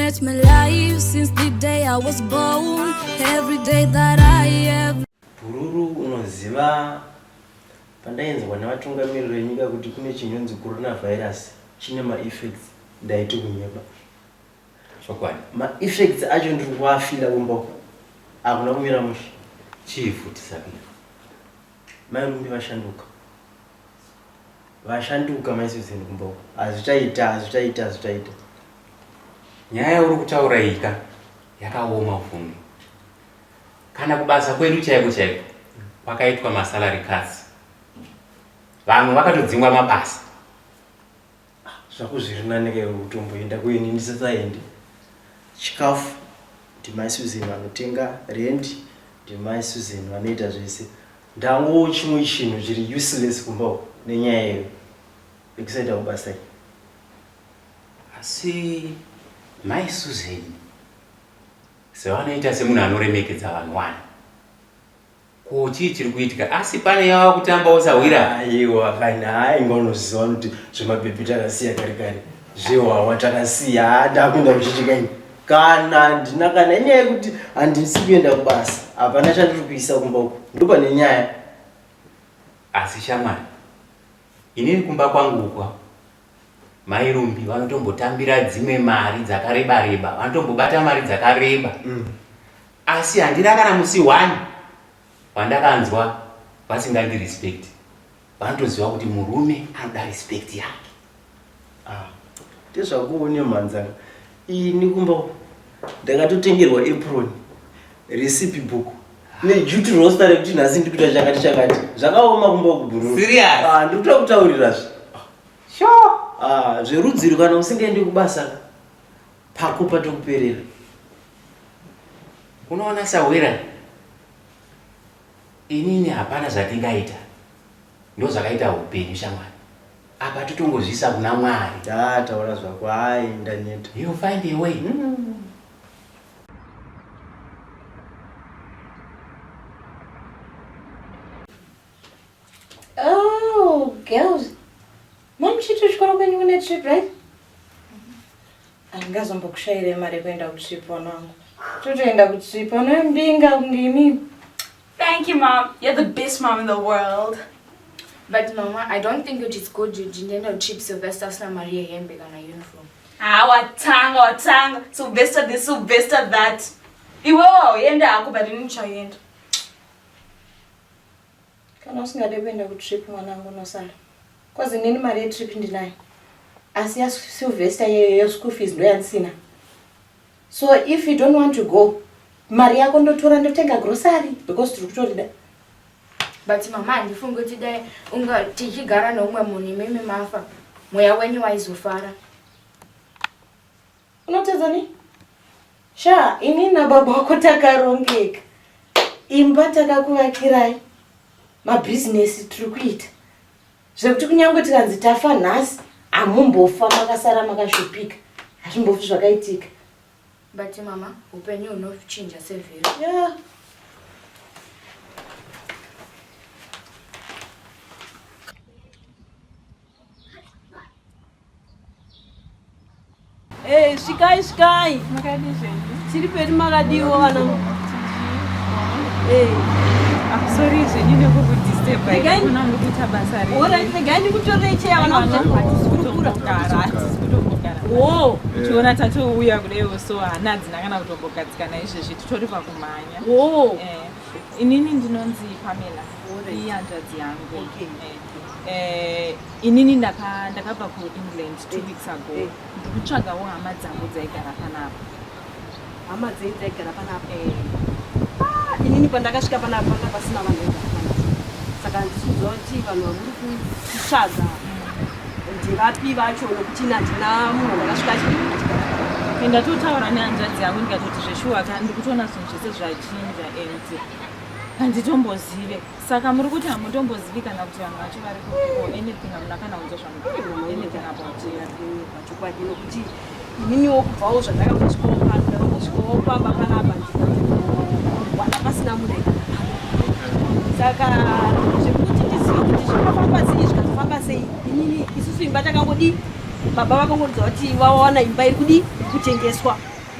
match my life since the day I was born. Every day that I have. Bururu unoziva pandaenzwa navatungamiriri venyika kuti kune chinonzi coronavirus chine ma-effects ndaiti kunyeba. Chokwadi. Ma-effects acho ndiri kuafila kumboko. Hakuna kumira mushe. Chifu tisabira. Mairumbi vashanduka. Vashanduka maisuzeni kumboko. Azvichaita. Nyaya uri kutaura ika yakaoma fungi. Kana kubasa kwedu chaiko kwakaitwa masalary cuts. Vanhu vakatodzingwa mabasa. Zvakuzvirinaneke utomboenda kuini ndisasaende. Chikafu ndimaisuzeni vanotenga, rent ndimaisuzeni vanoita zvese. Ndango chimwe chinhu chiri useless kumboko nenyaya yeyo ekusaenda kubasa. Asi maisuzeni sevanoita semunhu anoremekedza vanhu wani. Ko chii chiri kuitika? Asi pane yava kutamba usawira. Aiwa kana haingonoziva kuti zvemabhebhi takasiya kare zvewawa takasiya ndakuenda kuchichikanyi kana ndina kana inyaya yekuti handisi kuenda kubasa hapana chandiri kuisa kumba uku ndopane nyaya. Asi shamwari inini kumba kwangu ukwa mairumbi vanotombotambira dzimwe mari dzakareba vanotombobata mari dzakareba. Asi handina kana musi 1 wandakanzwa vasingandi respect. Vanotoziva kuti murume anoda respect yake. Ndezvakuone mhanzanga ini kumba ndakatotengerwa apron, recipe book neduty roster rekuti nhasi ndikuita chakati zvakaoma kumba kubhuru. Serious? Ndikuta kutaurirazve. Sure. Zverudziro kana usingaendi kubasa pako patokuperera. Unoona sawira inini hapana zvatingaita ndozvakaita upenyu shamwari. Apa totongozvisa kuna Mwari. Taura zvako ndaneta. You find a way. Oh, girls. Mom, she took you when you went on a trip, right? Angazombokushaire mari kuenda kutrip wanangu. Totoenda kutrip wanombinga ngimi. Thank you, Mom. You're the best mom in the world. But Mama, I don't think it is good you didn't trip Sylvester na Maria Hembe kana uniform. Watanga. Sylvester this, Sylvester that. Iwo yenda ako but didn't chayenda. Kana usingade kuenda kutrip mwanangu nosara. Kwazi nini mari trip ndinayo? Asiya Sylvester your school fees ndo yansina. So if you don't want to go, mari yako ndotora ndotenga grocery because tiri kutorida. But Mama, ndifunga kuti dai unga tichigara nomwe munhu mimi mafa. Mweya wenyu waizofara. Unotedza ni? Sha, ini na baba wako takarongeka. Imba takakuvakirai. Mabusiness tiri kuita. Zvekuti kunyange tikanzi tafa nhasi, amumbofa makasara makashupika. Hazvimbofi zvakaitika. But Mama, upenyu hunochinja sevhero. Yeah. Sky. Tiri peri makadiwo kana. Sorry, zvenyine kukudisturb. Kuna mukuita basa rei. Ora ndegani kutorei cheya vana kutokurukura. Oh, tiona tatouya kudeyo so hana dzina kana kutombogadzikana izvezvi titori pakumhanya. Oh. Inini ndinonzi Pamela. Iyi hanzvadzi yangu. Inini ndakabva kuEngland 2 weeks ago. Ndikutsvagawo hama dzangu dzaigara panapa. Hama dzaigara panapa. Inini pandakasvika panapa pasina vanhu vaigara. Saka ndisizoziva kuti vanhu vari kutsvaga ndivapi vacho nokuti ndina munhu ndakasvika achigara. Ndatotaura nehanzvadzi yangu ndikatoti zveshuwa ndikutoona zvinhu zvese zvachinja and handitombozive. Saka muri kuti hamutombozivi kana kuti vanhu vacho vari kuko anything hamuna kana kunzwa zvamuno anything about chokwadi nokuti ininiwo kubvawo zvandakambosvikawo pamba panapa ndikati pasina munhu aigara. Saka zvekuti ndizive kuti zvakafamba sei zvikazofamba sei inini isusu imba takangodi baba vakangodza kuti vawana imba iri kudi kutengeswa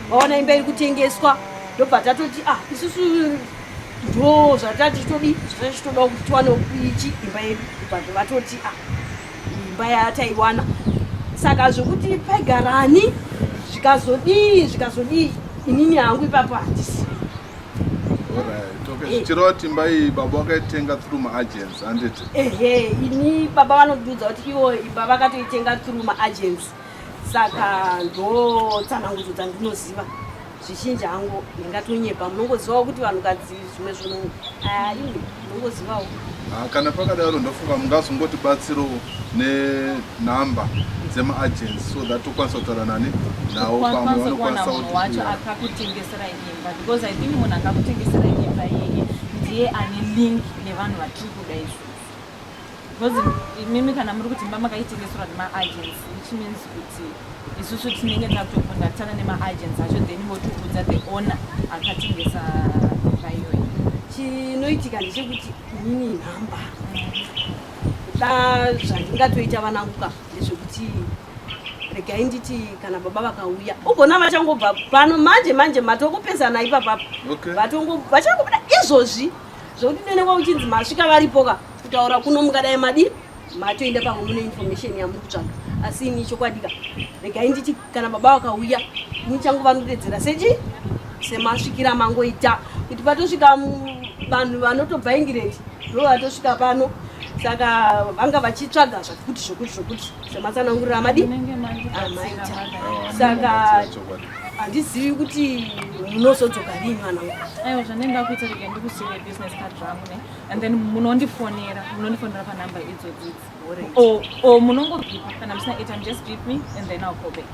vaona imba iri kutengeswa ndobva tatoti isusu ndo zvatati zvachitoda kuti tiwane ichi imba yedu bva vatoti imba yataiwana saka zvokuti paigarani zvikazodii inini hangu ipapo handisi. Zvichireva kuti imba iyi baba vakaitenga through maagents handiti? Ini baba vanodiudza kuti ivo imba vakatoitenga through maagents, saka ndo tsanangudzo dzandinoziva. Zvizhinji hangu ndingatonyepa, munongozivawo kuti vanhukadzi zvimwe zvinhu iwe munongozivawo. Kana pakadaro ndofunga mungazongotibatsirawo nenhamba dzemaagents so that tokwanisa kutaura nani nawo pamwe vanokwanisa munhu wacho akakutengesera imba, because I think munhu akakutengesera imba yeye ndiye ane link nevanhu vatiri kuda izvozvo. Because imimi kana muri kuti imba makaitengeserwa nemaagents, which means kuti isusu tinenge takutokondaktana nemaagents acho then votiudza the owner akatengesa imba iyoyo. Chinoitika ndechekuti inini nhamba da zvandingatoita vananguka ndezvekuti regai nditi kana baba vakauya ugona vachangobva pano manje matokupesana ipapapo vachangobuda izvozvi zvokuti nene kwauchinzi masvika varipoka kutaura kuno mungadai madi matoenda pamwe mune information yamuri kutsvaga, asi ini chokwadika regai nditi kana baba vakauya ini changova nodedzera semasvikira mangoita kuti patosvika vanhu vanotobva England ndo vatosvika pano, saka vanga vachitsvaga zvokuti sematsanangurira amadi amaita, saka handizivi kuti munozodzoka rini vanangu. Aiwa zvandingakuita rege ndikusiyire business card rangu ne, and then munondifonera panhamba idzodzi or munongogipa kana musina airtime, just beep me and then I'll call back.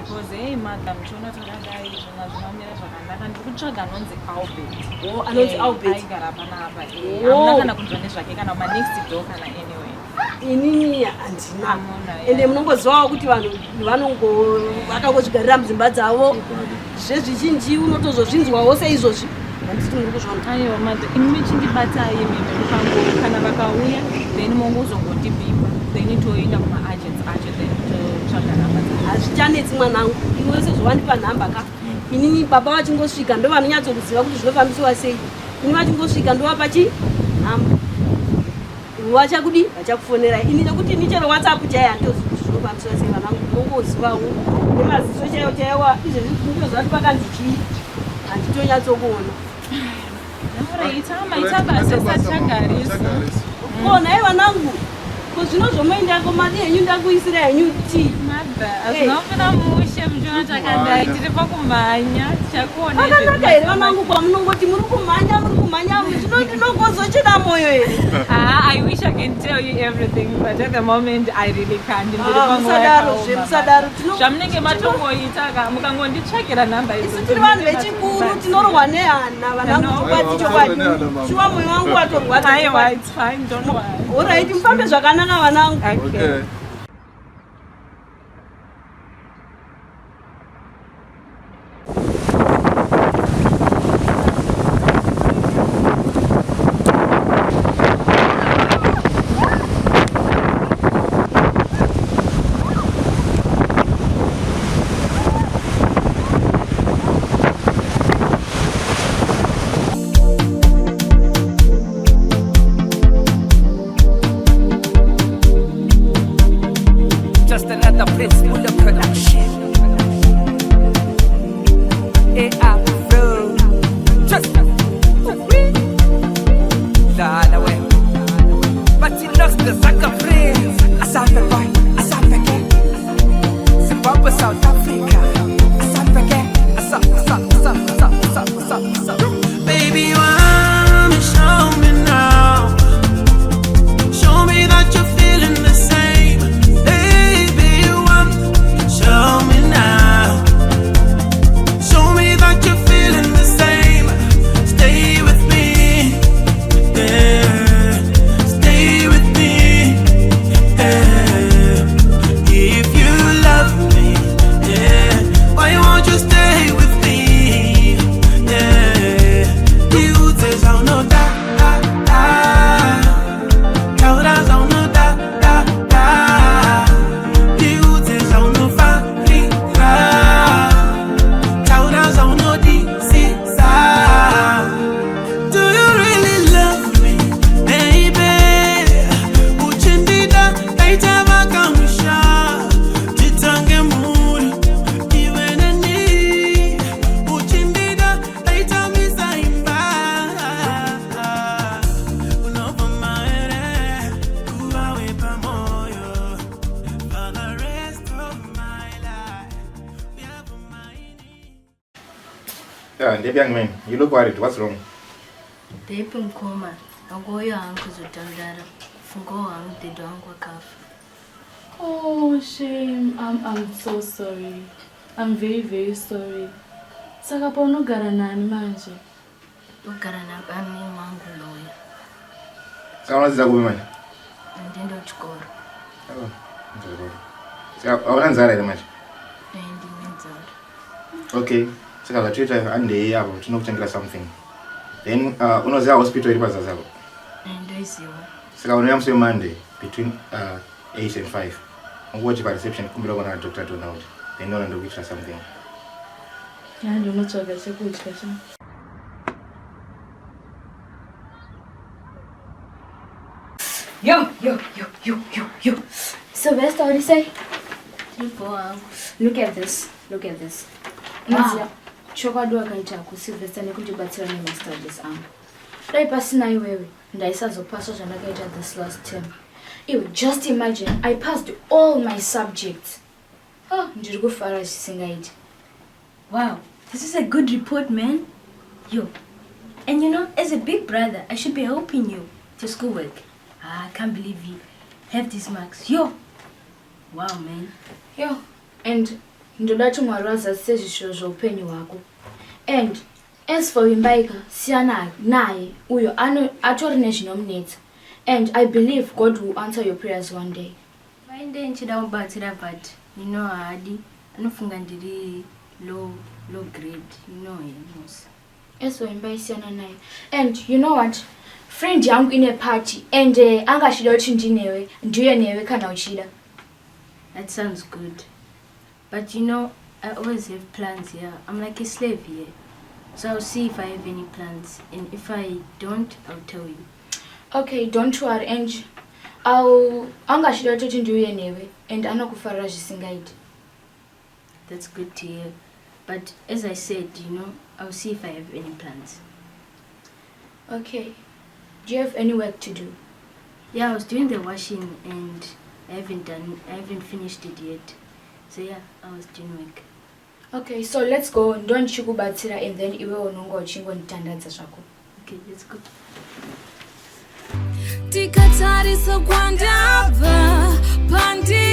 Because hey madam chona takadai zvona zvinomira zvakanaka ndikutsvaga anonzi Albert aigara panapa hamuna kana kunzwa nezvake kana ma next door kana anyway. Inini handina, ende munongozivawo kuti vanhu vakangozvigarira mudzimba dzavo zvezvizhinji unotozozvinzwawo seizvozvi handiti muri kuzvona. Aiwa madam imimi chindibatai mimi kana vakauya then mongozongotibipa then toenda kuma-agents acho then totsvaga nhamba dzacho. Hazvichanetsi mwanangu, iwe sezvovandipa nhamba ka inini baba vachingosvika ndo vanonyatsokuziva kuti zvinofambisiwa sei. Ini vachingosvika ndovapa nhamba vachakudi vachakufonera ini nekuti nichero WhatsApp chaiyo handiozivi kuti zvinofambisiwa sei vanangu, munongozivawo nemaziso chaiwa izvezvi ndozvati pakanzi chii handitonyatsokuona. Maita basa sachagarisa kona vanangu zvino zvomoendako mari henyu ndakuisira henyu ti azvinofuna mushe muchiona takadai tiri pakumhanya tichakuona akanaka here vanangu kwamunongoti muri kumhanya zvino ndinogozocheda mwoyo here. I wish I can tell you everything but at the moment I really can't. Musadaro zvamunenge matongoita mukangonditsvagira nhamba isu tiri vanhu vechikuru tinorwa nehana vanangu chokwadi shuwa mwoyo wangu watorwa. Aiwa it's fine, don't worry. Alright, mufambe zvakanaka vanangu. Okay. Yeah, young man, you look worried. What's wrong? Babe mkoma, angoyo hangu zotandara. Fungo hangu dedo hangu wakafa. Oh, shame. I'm so sorry. I'm very, very sorry. Saka pa unogara nani manje? Ugara nabani mwangu loya. Saka unaziza kubi manje? Ndendo chikoro. Oh, nzuri. Saka auna nzara ile manje? Ndi nzara. Okay. Saka vatita ande yabo tinokuchengera something. Then unoziva hospital iri pazaza zako? Ndo isiwa. Saka unoyamswe Monday between 8 and 5. Ungochi pa reception kumbira kona Dr. Donald. Then no ndo kuitira something. Yeah, ndo nochoka chekudya cha. Yo. Sylvester, what do you say? Look at this. Wow. Chokwadwa kaita ku Sylvester nekujibatsira nemastudies angu. Dai pasina iwewe ndaisazopaswa zvandakaita this last term. Iwe, just imagine, I passed all my subjects. Ndiri kufara zvisingaiti. Wow, this is a good report, man. Yo. And you know, as a big brother, I should be helping you to schoolwork. I can't believe you have these marks. Yo. Wow, man. Yo. And ndoda kuti Mwari wazadzise zvishiro zveupenyu hwako. And as for Imbaika, siyana naye uyo atori nezvinomunetsa. And I believe God will answer your prayers one day. Mainde nchida kubatsira but you know hadi anofunga ndiri low grade. You know yes. As for Imbaika siyana naye. And you know what? Friend yangu ine party and angashida kuti ndinewe ndiye newe kana uchida. That sounds good. But you know, I always have plans here. I'm like a slave here. So I'll see if I have any plans. And if I don't, I'll tell you. Okay, don't worry. And angashida kuti ndiye newe and anokufarira zvisingaiti. That's good to hear. But as I said, you know, I'll see if I have any plans. Okay. Do you have any work to do? Yeah, I was doing the washing and I haven't finished it yet. So yeah, I was doing work. Okay, so let's go. Don't chikubatsira and then iwe unongo uchingonditandadza zvako. Okay, let's go. Tikatarisa kwandabva pandi